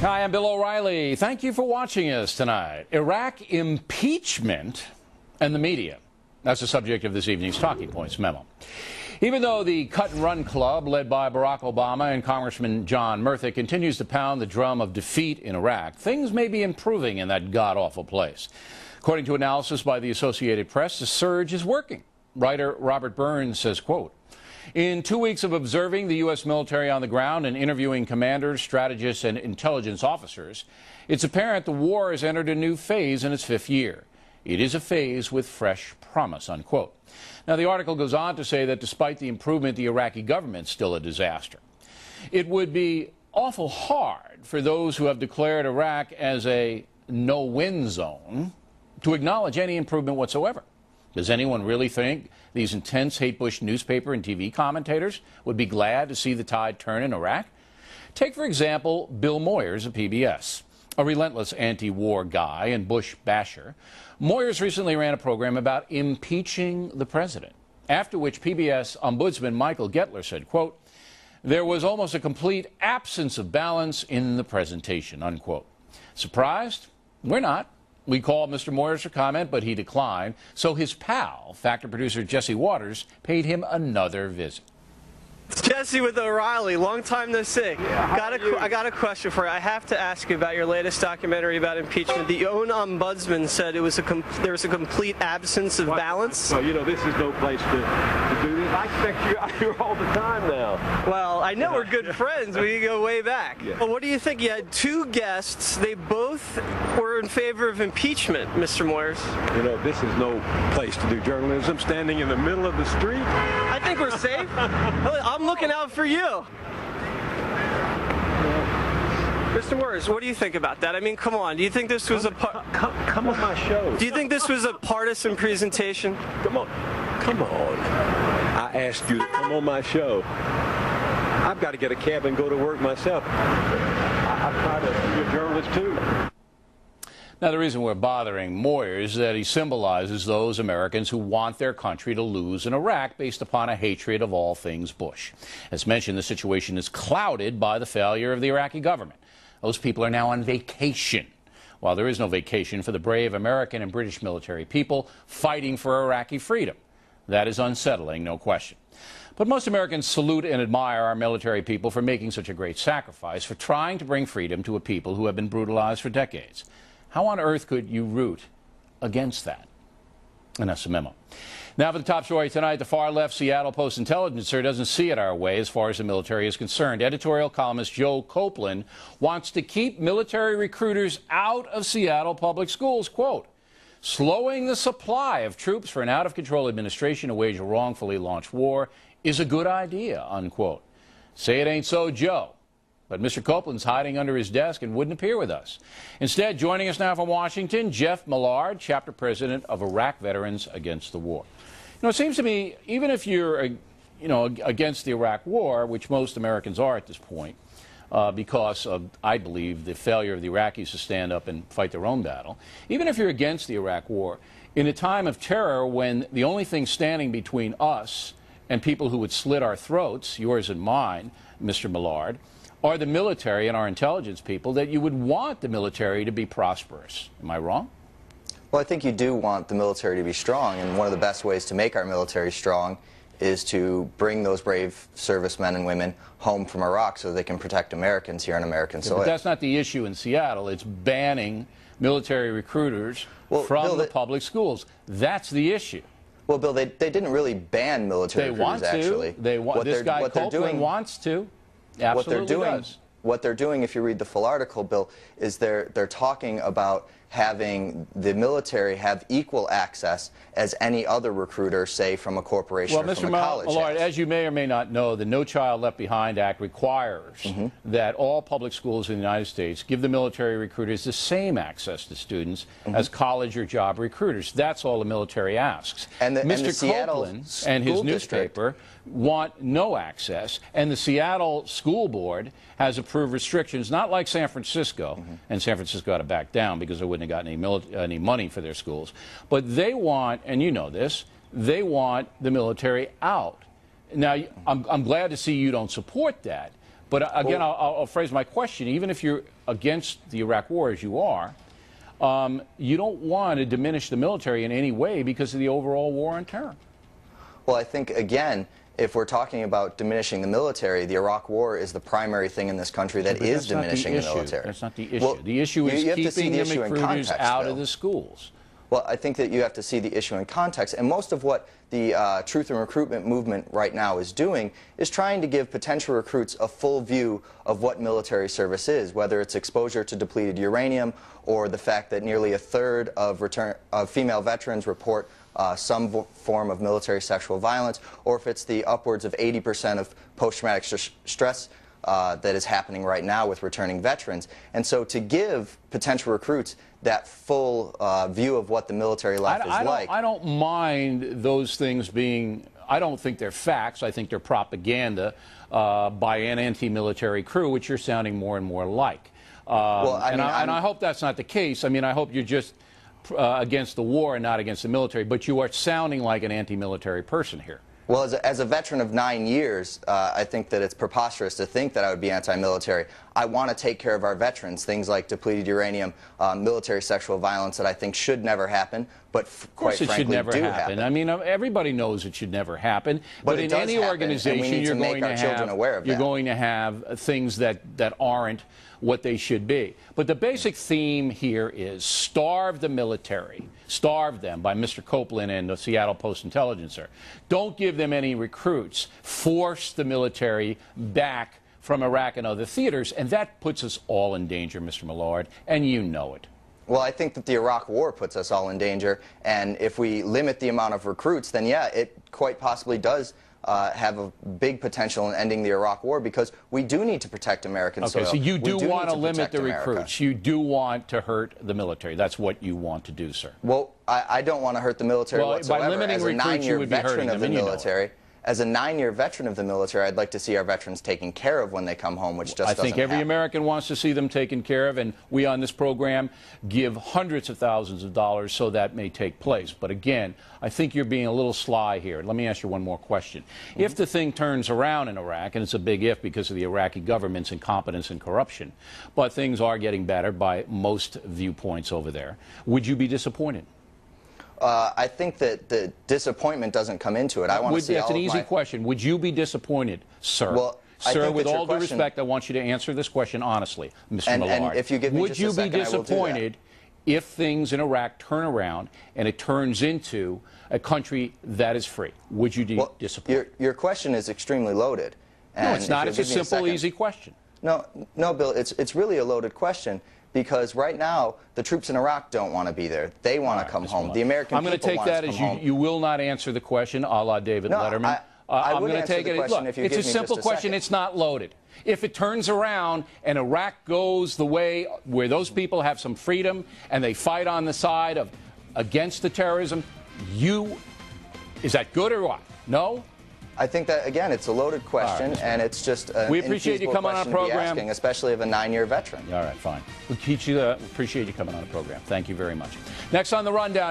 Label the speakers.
Speaker 1: Hi, I'm Bill O'Reilly. Thank you for watching us tonight. Iraq impeachment and the media. That's the subject of this evening's Talking Points memo. Even though the cut-and-run club led by Barack Obama and Congressman John Murtha continues to pound the drum of defeat in Iraq, things may be improving in that god-awful place. According to analysis by the Associated Press, the surge is working. Writer Robert Burns says, quote, "In 2 weeks of observing the U.S. military on the ground and interviewing commanders, strategists, and intelligence officers, it's apparent the war has entered a new phase in its 5th year. It is a phase with fresh promise," unquote. Now, the article goes on to say that despite the improvement, the Iraqi government's still a disaster. It would be awful hard for those who have declared Iraq as a no-win zone to acknowledge any improvement whatsoever. Does anyone really think these intense hate Bush newspaper and TV commentators would be glad to see the tide turn in Iraq? Take, for example, Bill Moyers of PBS, a relentless anti-war guy and Bush basher. Moyers recently ran a program about impeaching the president, after which PBS Ombudsman Michael Gettler said, quote, "There was almost a complete absence of balance in the presentation," unquote. Surprised? We're not. We called Mr. Moyers for comment, but he declined, so his pal, Factor producer Jesse Waters, paid him another visit.
Speaker 2: It's Jesse with O'Reilly. Long time no see.
Speaker 3: Yeah,
Speaker 2: I got a question for you. I have to ask you about your latest documentary about impeachment. The own ombudsman said there was a complete absence of balance.
Speaker 3: Well, you know, this is no place to do this. I expect you out here all the time now.
Speaker 2: Well, I know we're good friends. We go way back.
Speaker 3: Yeah.
Speaker 2: Well, what do you think? You had 2 guests. They both were in favor of impeachment, Mr. Moyers.
Speaker 3: You know, this is no place to do journalism, standing in the middle of the street.
Speaker 2: I think we're safe. I'm looking out for you. Mr. Moyers, what do you think about that? I mean, come on. Do you think this was
Speaker 3: come on my show?
Speaker 2: Do you think this was a partisan presentation?
Speaker 3: Come on. I asked you to come on my show. I've got to get a cab and go to work myself. I try to be a journalist too.
Speaker 1: Now, the reason we're bothering Moyers is that he symbolizes those Americans who want their country to lose in Iraq based upon a hatred of all things Bush. As mentioned, the situation is clouded by the failure of the Iraqi government. Those people are now on vacation, while there is no vacation for the brave American and British military people fighting for Iraqi freedom. That is unsettling, no question. But most Americans salute and admire our military people for making such a great sacrifice, for trying to bring freedom to a people who have been brutalized for decades. How on earth could you root against that? And that's the memo. Now for the top story tonight, the far-left Seattle Post-Intelligencer doesn't see it our way as far as the military is concerned. Editorial columnist Joe Copeland wants to keep military recruiters out of Seattle public schools. Quote, "Slowing the supply of troops for an out-of-control administration to wage a wrongfully launched war is a good idea," unquote. Say it ain't so, Joe. But Mr. Copeland's hiding under his desk and wouldn't appear with us. Instead, joining us now from Washington, Jeff Millard, chapter president of Iraq Veterans Against the War. You know, it seems to me, even if you're, against the Iraq War, which most Americans are at this point, because of, I believe, the failure of the Iraqis to stand up and fight their own battle, even if you're against the Iraq War, in a time of terror when the only thing standing between us and people who would slit our throats, yours and mine, Mr. Millard, are the military and our intelligence people, that you would want the military to be prosperous. Am I wrong?
Speaker 4: Well, I think you do want the military to be strong, and one of the best ways to make our military strong is to bring those brave servicemen and women home from Iraq so they can protect Americans here on American soil.
Speaker 1: But that's not the issue in Seattle. It's banning military recruiters from
Speaker 4: Bill,
Speaker 1: the public schools. That's the issue.
Speaker 4: Well, Bill, they didn't really ban military recruiters, actually.
Speaker 1: They want to. This guy Copeland wants to. Absolutely
Speaker 4: what they're doing, if you read the full article, Bill, is they're talking about having the military have equal access as any other recruiter, say, from a corporation or from a college.
Speaker 1: Well, Mr. Millard, as you may or may not know, the No Child Left Behind Act requires that all public schools in the United States give the military recruiters the same access to students as college or job recruiters. That's all the military asks.
Speaker 4: And
Speaker 1: Mr. Copeland and his newspaper want no access, and the Seattle School Board has approved restrictions, not like San Francisco, and San Francisco had to back down because they wouldn't have gotten any money for their schools. But they want, and you know this, they want the military out. Now, I'm glad to see you don't support that, But again, I'll phrase my question. Even if you're against the Iraq War, as you are, you don't want to diminish the military in any way because of the overall war on terror.
Speaker 4: Well, I think, again, if we're talking about diminishing the military, the Iraq War is the primary thing in this country that is diminishing the military.
Speaker 1: That's not the issue.
Speaker 4: Well,
Speaker 1: the issue is keeping the recruiters out
Speaker 4: Bill.
Speaker 1: of the schools.
Speaker 4: Well, I think that you have to see the issue in context, and most of what the Truth in Recruitment movement right now is doing is trying to give potential recruits a full view of what military service is, whether it's exposure to depleted uranium or the fact that nearly a third of female veterans report some form of military sexual violence, or if it's the upwards of 80% of post-traumatic stress that is happening right now with returning veterans. And so to give potential recruits that full view of what the military life is like.
Speaker 1: I don't mind those things being, I don't think they're facts. I think they're propaganda by an anti-military crew, which you're sounding more and more like.
Speaker 4: Well,
Speaker 1: I hope that's not the case. I mean, I hope you're just against the war and not against the military, but you are sounding like an anti-military person here.
Speaker 4: Well, as a veteran of 9 years, I think that it's preposterous to think that I would be anti-military. I want to take care of our veterans, things like depleted uranium, military sexual violence that I think should never happen, but quite frankly
Speaker 1: should never
Speaker 4: do
Speaker 1: happen. I mean, everybody knows it should never happen, but in any organization, you're going to have things that aren't what they should be. But the basic theme here is starve the military. Starve them, by Mr. Copeland and the Seattle Post-Intelligencer. Don't give them any recruits. Force the military back from Iraq and other theaters, and that puts us all in danger, Mr. Millard, and you know it.
Speaker 4: Well, I think that the Iraq War puts us all in danger, and if we limit the amount of recruits, then yeah, it quite possibly does have a big potential in ending the Iraq War, because we do need to protect American soil.
Speaker 1: Okay, so you do want to limit the recruits. You do want to hurt the military. That's what you want to do, sir.
Speaker 4: Well, I don't want to hurt the military whatsoever.
Speaker 1: By limiting recruits, you would be hurting them, and you know it.
Speaker 4: As a 9-year veteran of the military, I'd like to see our veterans taken care of when they come home, which just doesn't
Speaker 1: happen. I think every
Speaker 4: happen.
Speaker 1: American wants to see them taken care of, and we on this program give hundreds of thousands of dollars so that may take place. But again, I think you're being a little sly here. Let me ask you one more question. If the thing turns around in Iraq, and it's a big if because of the Iraqi government's incompetence and corruption, but things are getting better by most viewpoints over there, would you be disappointed?
Speaker 4: I think that the disappointment doesn't come into it. I want to see
Speaker 1: That's an easy question. Would you be disappointed, sir?
Speaker 4: Well,
Speaker 1: sir, with all due respect, I want you to answer this question honestly, Mr. Millard.
Speaker 4: And if you give me
Speaker 1: would
Speaker 4: just
Speaker 1: you
Speaker 4: a second,
Speaker 1: be disappointed
Speaker 4: I will do that.
Speaker 1: if things in Iraq turn around and it turns into a country that is free? Would you be disappointed?
Speaker 4: Your question is extremely loaded.
Speaker 1: No, it's not. It's a simple, easy question.
Speaker 4: No, Bill, it's really a loaded question. Because right now, the troops in Iraq don't want to be there. They want to come home. The American people want to come home.
Speaker 1: I'm going to take that as you will not answer the question, a la David Letterman.
Speaker 4: I'm going to take it. Look,
Speaker 1: it's a simple question. It's not loaded. If it turns around and Iraq goes the way where those people have some freedom and they fight on the side of against the terrorism, is that good or what? No?
Speaker 4: I think that, again, it's a loaded question, and it's just an
Speaker 1: we appreciate you coming on our program,
Speaker 4: asking, especially of a 9-year veteran.
Speaker 1: All right, fine. We appreciate you coming on the program. Thank you very much. Next on the Rundown.